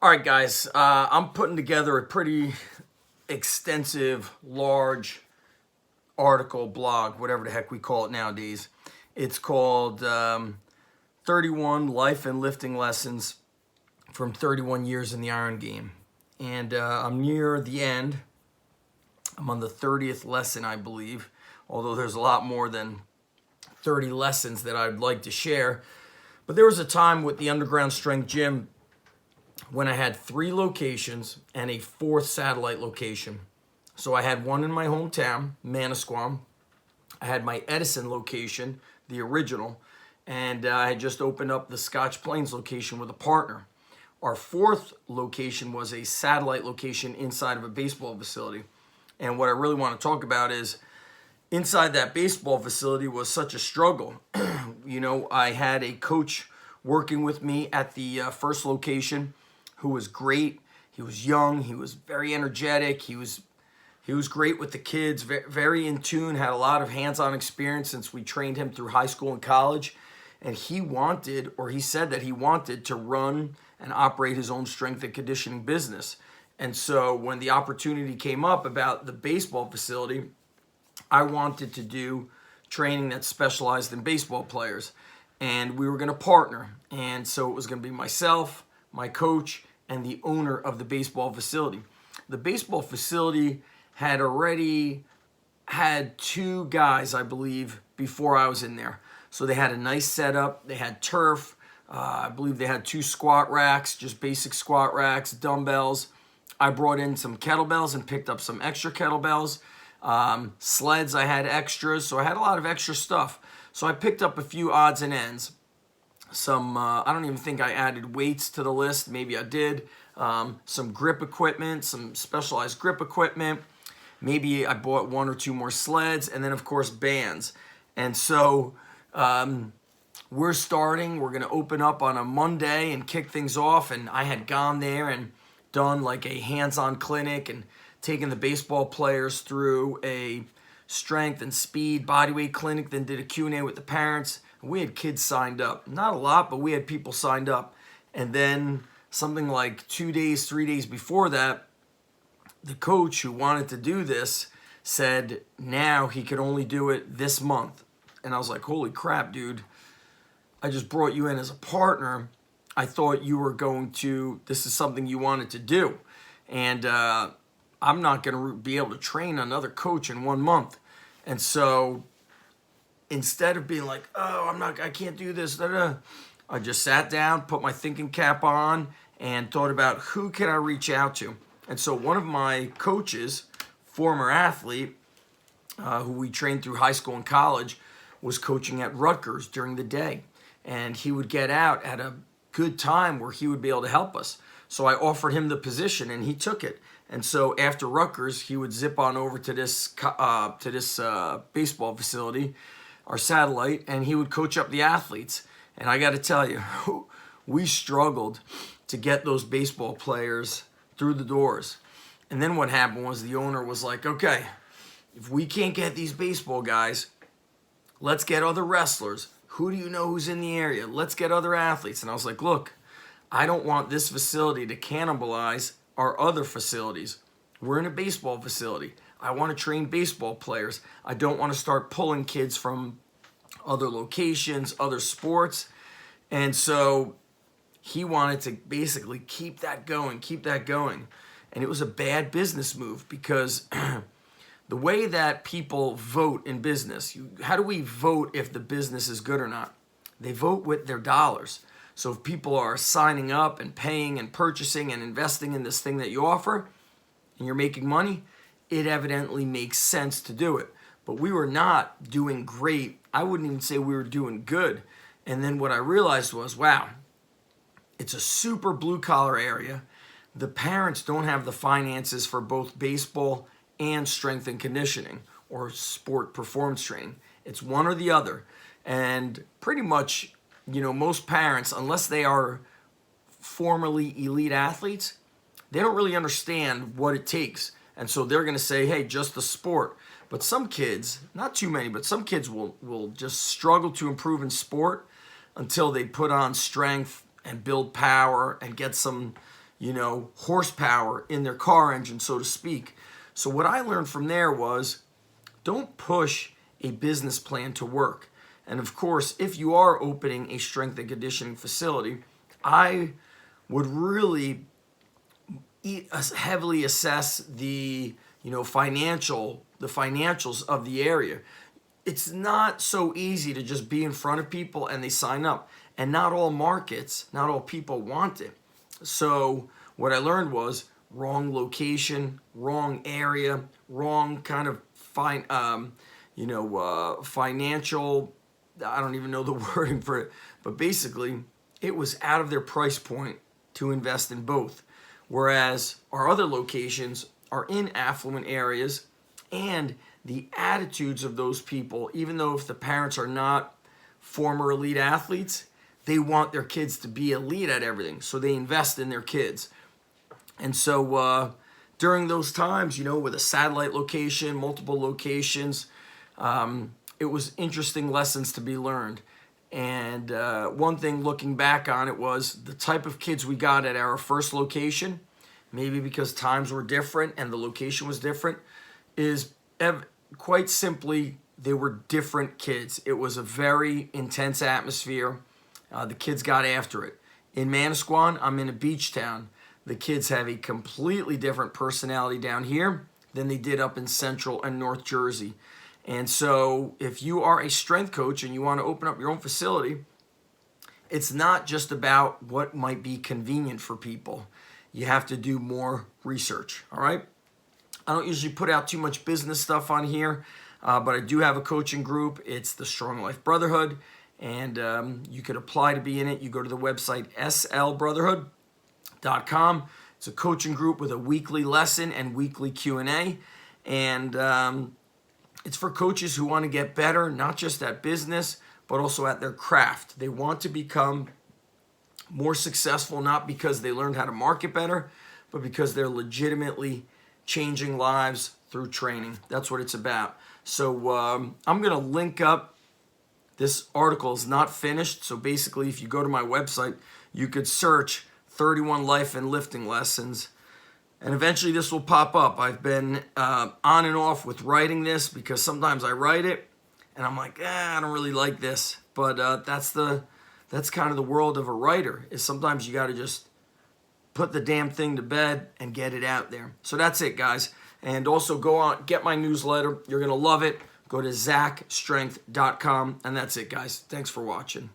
All right, guys, I'm putting together a pretty extensive, large article, blog, whatever the heck we call it nowadays. It's called 31 Life and Lifting Lessons from 31 Years in the Iron Game. And I'm near the end. I'm on the 30th lesson, I believe, although there's a lot more than 30 lessons that I'd like to share. But there was a time with the Underground Strength Gym when I had 3 locations and a 4th satellite location. So I had one in my hometown, Manasquan. I had my Edison location, the original, and I had just opened up the Scotch Plains location with a partner. Our 4th location was a satellite location inside of a baseball facility. And what I really want to talk about is inside that baseball facility was such a struggle. I had a coach working with me at the first location who was great. He was young. He was very energetic. He was great with the kids, very in tune, had a lot of hands-on experience since we trained him through high school and college. And he said that he wanted to run and operate his own strength and conditioning business. And so when the opportunity came up about the baseball facility, I wanted to do training that specialized in baseball players. And we were going to partner. And so it was going to be myself, my coach, and the owner of the baseball facility. The baseball facility had already had 2 guys, I believe, before I was in there. So they had a nice setup. They had turf. I believe they had 2 squat racks, just basic squat racks, dumbbells. I brought in some kettlebells and picked up some extra kettlebells. Sleds, I had extras. So I had a lot of extra stuff. So I picked up a few odds and ends. I don't even think I added weights to the list. Maybe I did. Some grip equipment, some specialized grip equipment. Maybe I bought 1 or 2 more sleds, and then of course bands. And so we're going to open up on a Monday and kick things off. And I had gone there and done like a hands-on clinic and taken the baseball players through a strength and speed bodyweight clinic, then did a Q&A with the parents. We had kids signed up. Not a lot, but we had people signed up. And then something like 2 days, 3 days before that, the coach who wanted to do this said now he could only do it this month. And I was like, holy crap, dude. I just brought you in as a partner. I thought this is something you wanted to do. And I'm not going to be able to train another coach in 1 month. And so instead of being like, I can't do this, I just sat down, put my thinking cap on, and thought about who can I reach out to. And so one of my coaches, former athlete, who we trained through high school and college, was coaching at Rutgers during the day. And he would get out at a good time where he would be able to help us. So I offered him the position, and he took it. And so after Rutgers, he would zip on over to this baseball facility, our satellite, and he would coach up the athletes. And I got to tell you, we struggled to get those baseball players through the doors. And then what happened was the owner was like, okay, if we can't get these baseball guys, let's get other wrestlers. Who do you know who's in the area? Let's get other athletes. And I was like, look, I don't want this facility to cannibalize our other facilities. We're in a baseball facility. I want to train baseball players. I don't want to start pulling kids from other locations, other sports. And so he wanted to basically keep that going. And it was a bad business move because the way that people vote in business, how do we vote if the business is good or not? They vote with their dollars. So if people are signing up and paying and purchasing and investing in this thing that you offer and you're making money, it evidently makes sense to do it. But we were not doing great. I wouldn't even say we were doing good. And then what I realized was, wow, it's a super blue-collar area. The parents don't have the finances for both baseball and strength and conditioning or sport performance training. It's one or the other. And pretty much, most parents, unless they are formerly elite athletes, they don't really understand what it takes. And so they're going to say, hey, just the sport. But some kids, not too many, but some kids will just struggle to improve in sport until they put on strength and build power and get some, horsepower in their car engine, so to speak. So what I learned from there was, don't push a business plan to work. And of course, if you are opening a strength and conditioning facility, I would really heavily assess the financials of the area. It's not so easy to just be in front of people and they sign up. And not all markets, not all people want it. So what I learned was wrong location, wrong area, wrong kind of financial, I don't even know the wording for it, but basically it was out of their price point to invest in both. Whereas our other locations are in affluent areas, and the attitudes of those people, even though if the parents are not former elite athletes, they want their kids to be elite at everything. So they invest in their kids. And so during those times, with a satellite location, multiple locations, it was interesting lessons to be learned. And one thing looking back on it was the type of kids we got at our first location, maybe because times were different and the location was different, is quite simply, they were different kids. It was a very intense atmosphere. The kids got after it. In Manasquan, I'm in a beach town. The kids have a completely different personality down here than they did up in Central and North Jersey. And so if you are a strength coach and you want to open up your own facility, it's not just about what might be convenient for people. You have to do more research, all right? I don't usually put out too much business stuff on here, but I do have a coaching group. It's the Strong Life Brotherhood, and you could apply to be in it. You go to the website slbrotherhood.com. It's a coaching group with a weekly lesson and weekly Q&A, and it's for coaches who want to get better, not just at business, but also at their craft. They want to become more successful, not because they learned how to market better, but because they're legitimately changing lives through training. That's what it's about. So I'm going to link up. This article is not finished. So basically, if you go to my website, you could search 31 life and lifting lessons. And eventually this will pop up. I've been on and off with writing this because sometimes I write it and I'm like, I don't really like this. But that's kind of the world of a writer, is sometimes you got to just put the damn thing to bed and get it out there. So that's it, guys. And also go on, get my newsletter. You're going to love it. Go to zachstrength.com. And that's it, guys. Thanks for watching.